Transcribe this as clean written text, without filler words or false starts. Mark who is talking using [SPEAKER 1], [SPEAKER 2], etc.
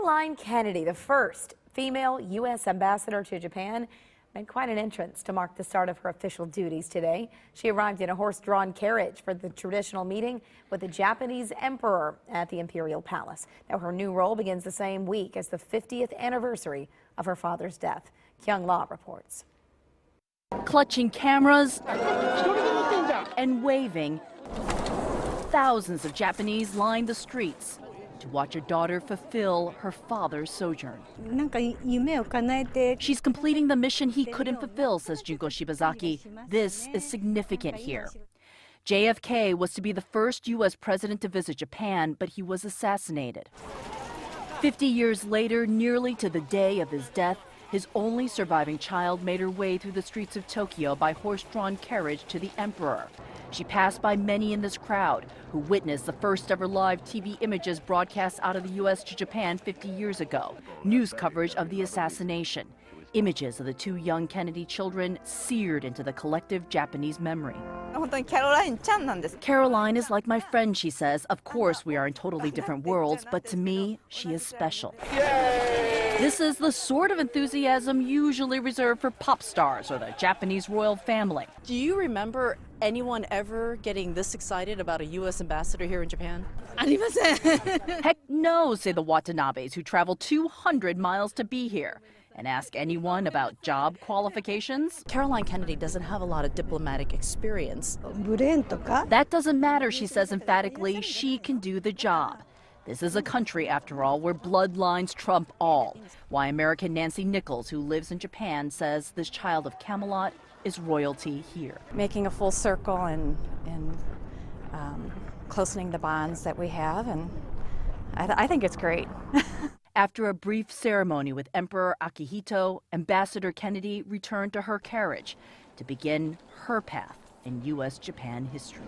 [SPEAKER 1] Caroline Kennedy, the first female U.S. ambassador to Japan, made quite an entrance to mark the start of her official duties today. She arrived in a horse-drawn carriage for the traditional meeting with the Japanese emperor at the Imperial Palace. Now, her new role begins the same week as the 50th anniversary of her father's death. Kyung La reports.
[SPEAKER 2] Clutching cameras and waving, thousands of Japanese lined the streets to watch her daughter fulfill her father's sojourn. She's completing the mission he couldn't fulfill, says Junko Shibazaki. This is significant here. JFK was to be the first U.S. president to visit Japan, but he was assassinated. 50 years later, nearly to the day of his death, his only surviving child made her way through the streets of Tokyo by horse-drawn carriage to the emperor. She passed by many in this crowd who witnessed the first ever live TV images broadcast out of the U.S. to Japan 50 years ago. News coverage of the assassination. Images of the two young Kennedy children seared into the collective Japanese memory. Caroline is like my friend, she says. Of course, we are in totally different worlds, but to me, she is special. This is the sort of enthusiasm usually reserved for pop stars or the Japanese royal family.
[SPEAKER 3] Do you remember anyone ever getting this excited about a U.S. ambassador here in Japan?
[SPEAKER 2] Heck no, say the Watanabes, who traveled 200 miles to be here. And ask anyone about job qualifications?
[SPEAKER 3] Caroline Kennedy doesn't have a lot of diplomatic experience.
[SPEAKER 2] That doesn't matter, she says emphatically. She can do the job. This is a country, after all, where bloodlines trump all. Why American Nancy Nichols, who lives in Japan, says this child of Camelot is royalty here.
[SPEAKER 4] Making a full circle and closening the bonds that we have, and I think it's great.
[SPEAKER 2] After a brief ceremony with Emperor Akihito, Ambassador Kennedy returned to her carriage to begin her path in U.S.-Japan history.